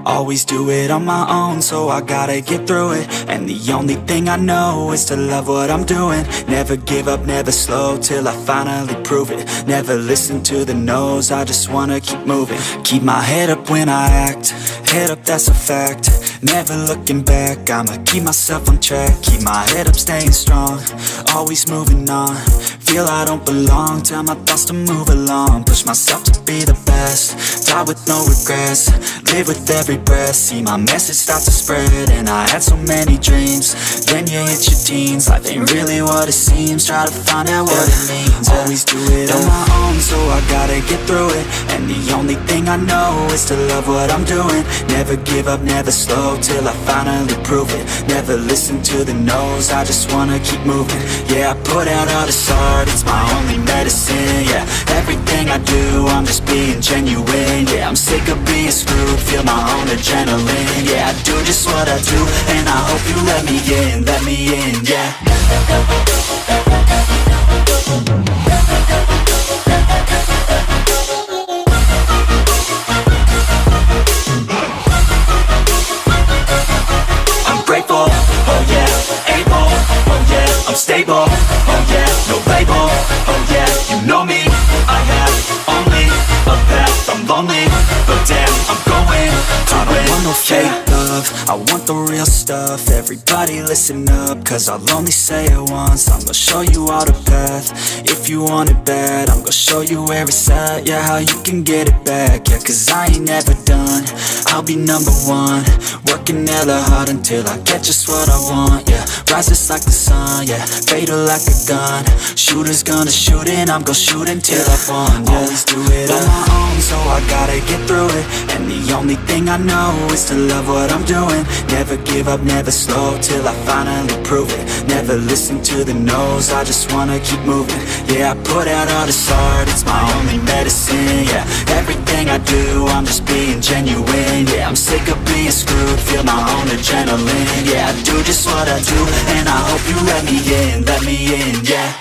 Always do it on my own, so I gotta get through it. And the only thing I know is to love what I'm doing. Never give up, never slow, till I finally prove it. Never listen to the no's, I just wanna keep moving. Keep my head up when I act, head up, that's a fact. Never looking back, I'ma keep myself on track. Keep my head up, staying strong, always moving on. Feel I don't belong, tell my thoughts to move along. Push myself to be the best, die with no regrets. Live with every breath, see my message start to spread. And I had so many dreams, then you hit your teens. Life ain't really what it seems, try to find out what it means. Always do it on my own, so I gotta get through it. And the only thing I know is to love what I'm doing. Never give up, never slow, till I finally prove it. Never listen to the no's, I just wanna keep moving. Yeah, I put out all this art, it's my only medicine. Yeah, everything I do, I'm just being genuine. Yeah, I'm sick of being screwed, feel my own adrenaline. Yeah, I do just what I do, and I hope you let me in, yeah. I'm grateful, oh yeah, able, oh yeah, I'm stable, oh yeah, no label, oh yeah, you know me, I have only a path, I'm lonely, but damn, I'm going to win. I don't want no fake love, I want the real stuff. Everybody listen up, cause I'll only say it once. I'm gonna show you all the path, if you want it bad. I'm gonna show you where it's at, yeah, how you can get it back. Yeah, cause I ain't never done, I'll be number one. Working hella hard until I get just what I want, yeah. Rises like the sun, yeah, fatal like a gun. Shooters gonna shoot and I'm gonna shoot until I've won, yeah. Always do it on my own, so I gotta get through it. And the only thing I know is to love what I'm doing. Never give up, never slow, till I finally prove it. Never listen to the no's, I just wanna keep moving. Yeah, I put out all this art, it's my only medicine. Yeah, everything I do, I'm just being genuine. Yeah, I'm sick of being screwed, feel my own adrenaline. Yeah, I do just what I do, and I hope you let me in, yeah.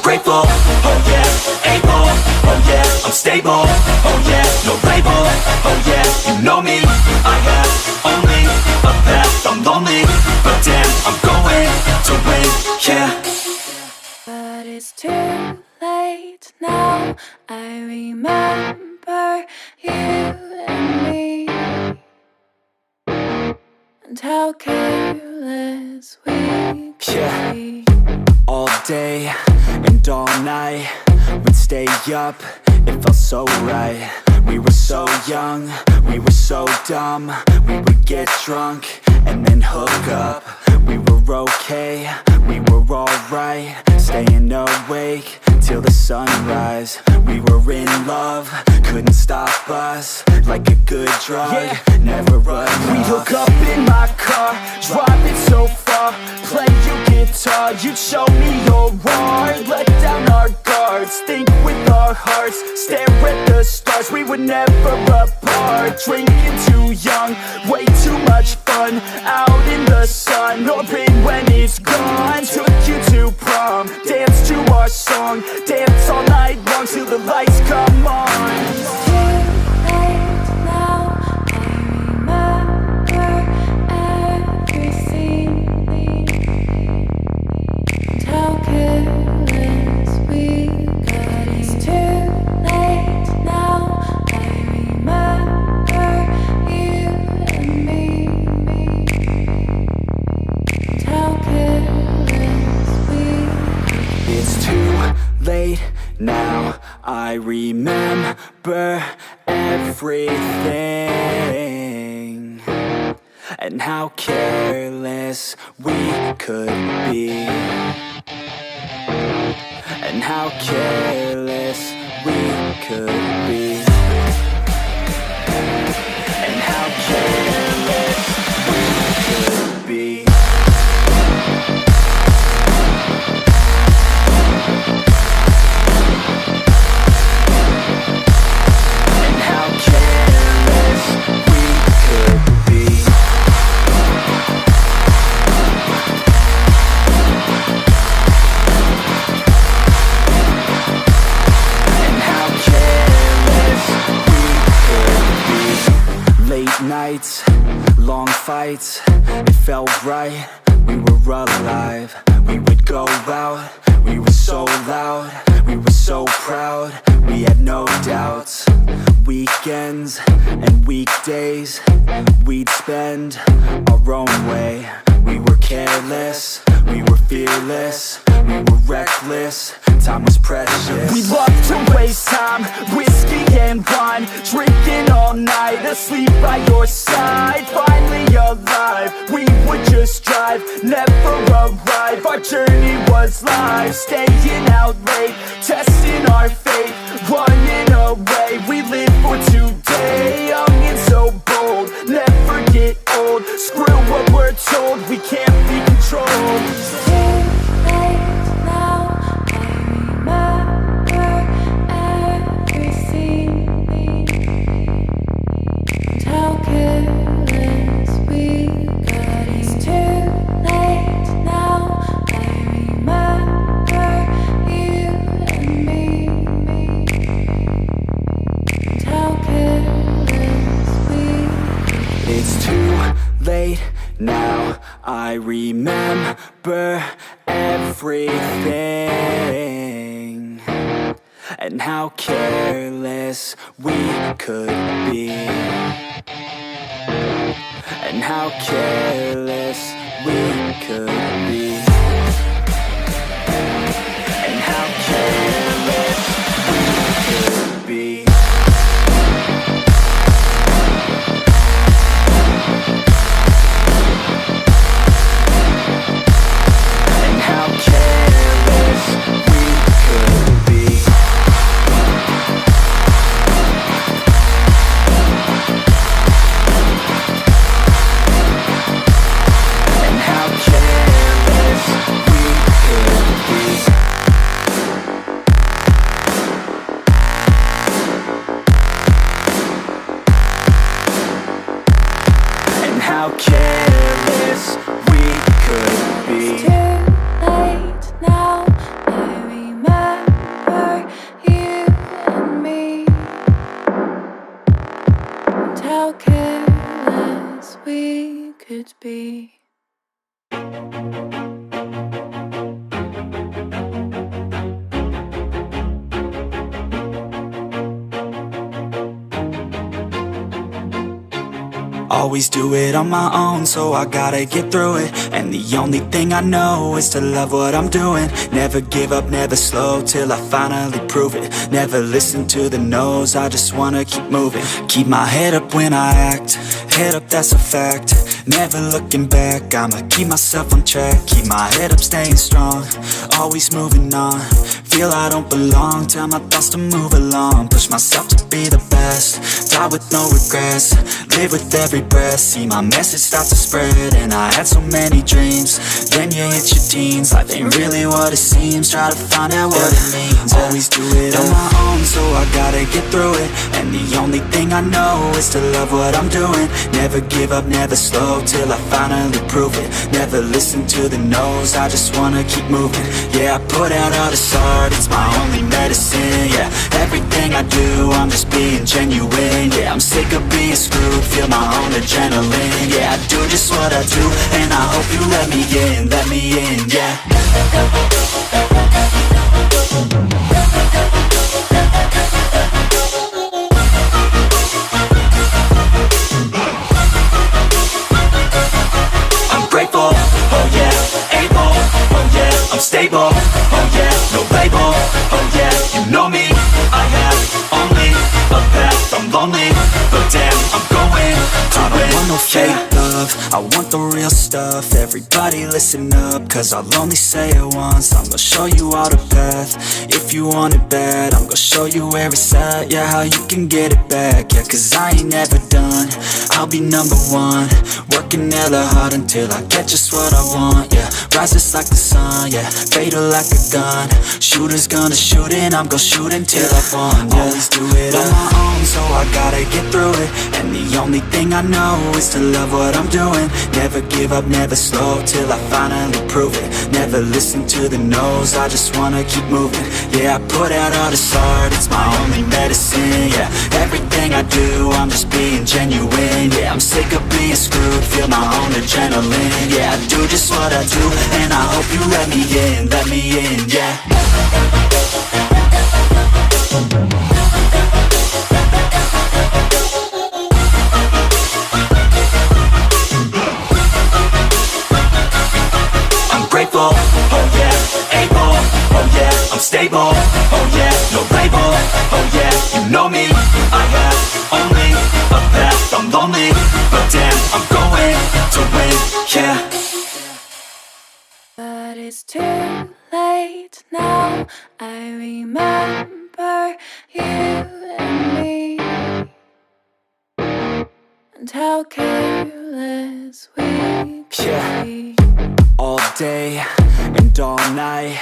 Grateful, oh yeah, able, oh yeah, I'm stable, oh yeah, no label, oh yeah, you know me, I have only a path, I'm lonely, but damn, I'm going to win, yeah. But it's too late now, I remember you and me, and how careless we could be. All day and all night, we'd stay up, it felt so right. We were so young, we were so dumb. We would get drunk and then hook up. We were okay, we were alright, staying awake till the sunrise. We were in love, couldn't stop us, like a good drug, yeah. Never run. We'd hook up in my car, driving so far, play you guitar, you'd show me your art. Let down our guards, think with our hearts, stare at the stars. We were never apart, drinking too young, way too much fun, out in the sun, hoping when it's gone. Took you to prom, dance to our song, dance all night long till the lights come on. Now I remember everything, and how careless we could be, and how careless we could be, and how careless we could be. nights, long fights, it felt right, we were alive. We would go out, we were so loud, we were so proud, we had no doubts. Weekends and weekdays, we'd spend our own way. We were careless, we were fearless, we were reckless, time was precious. We loved to waste time, whiskey and wine, drinking all night, asleep by your side. Finally alive, we would just drive, never arrive. Our journey was live, staying out late, testing our fate, running away. We live for today, young and so bold, never get old. Screw what we're told, we can't be controlled. It's too late now, I remember everything. And how careless we got. It's too late now, I remember you and me. And how careless we. It's too late now, I remember everything, and how careless we could be, and how careless we could be, and how careless we could be. How careless we could be. It's too late now, I remember you and me. And how careless we could be. Always do it on my own, so I gotta get through it. And the only thing I know is to love what I'm doing. Never give up, never slow, till I finally prove it. Never listen to the no's, I just wanna keep moving. Keep my head up when I act, head up, that's a fact. Never looking back, I'ma keep myself on track. Keep my head up, staying strong, always moving on. Feel I don't belong, tell my thoughts to move along. Push myself to be the best, die with no regrets. Live with every breath, see my message start to spread. And I had so many dreams, then you hit your teens. Life ain't really what it seems, try to find out what it means. Always do it on my own, so I gotta get through it. And the only thing I know is to love what I'm doing. Never give up, never slow, till I finally prove it. Never listen to the no's, I just wanna keep moving. Yeah, I put out all this art, it's my only medicine. Yeah, everything I do, I'm just being genuine. Yeah, I'm sick of being screwed, feel my own adrenaline. Yeah, I do just what I do, and I hope you let me in, yeah. I'm grateful, oh yeah, able, oh yeah, I'm stable, oh yeah, no label, oh yeah, you know me, I have only a path, I'm lonely, but damn, I'm going to I don't want no fake love, I want the real stuff. Everybody listen up, cause I'll only say it once. I'm gonna show you all the path, if you want it bad. I'm gonna show you where it's at, yeah, how you can get it back. Yeah, cause I ain't never done, I'll be number one. Working hella hard until I get just what I want, yeah. Rises like the sun, yeah, fatal like a gun. Shooter's gonna shoot and I'm gonna shoot until I won, yeah. Always do it on my own, so I gotta get through it. And the only thing I know is to love what I'm doing. Never give give up, never slow, till I finally prove it. Never listen to the no's, I just wanna keep moving. Yeah, I put out all this art, it's my only medicine. Yeah, everything I do, I'm just being genuine. Yeah, I'm sick of being screwed, feel my own adrenaline. Yeah, I do just what I do, and I hope you let me in, yeah. Grateful, oh yeah, able, oh yeah, I'm stable, oh yeah, no label, oh yeah, you know me, I have only a path, I'm lonely, but damn, I'm going to win, yeah. But it's too late now. I remember you and me, and how careless we could be. All day and all night,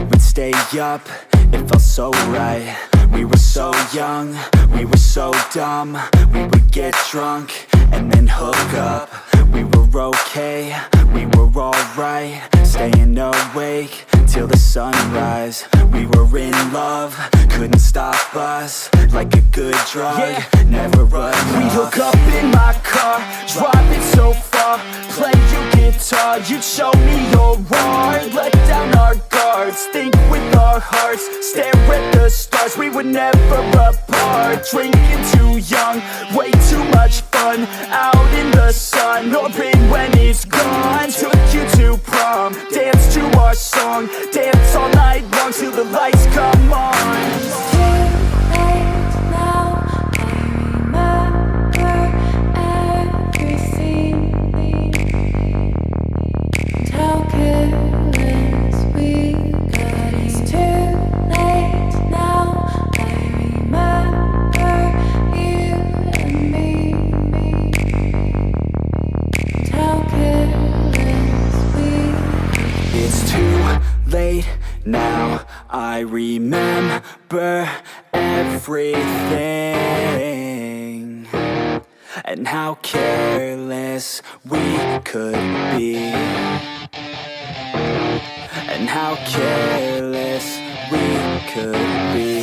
we'd stay up, it felt so right. We were so young, we were so dumb. We would get drunk and then hook up. We were okay, we were alright, staying awake till the sunrise. We were in love, couldn't stop us. Like a good drug, yeah. Never run off. We'd hook up in my car, drive it so far, play your guitar, you'd show me your art. Let down our guards, think with our hearts, stare at the stars. We were never apart, drinking too young, way too much fun, out in the sun, hoping when it's gone. Took you to prom, dance to our song, dance all night long till the lights come on. Now I remember everything, and how careless we could be, and how careless we could be.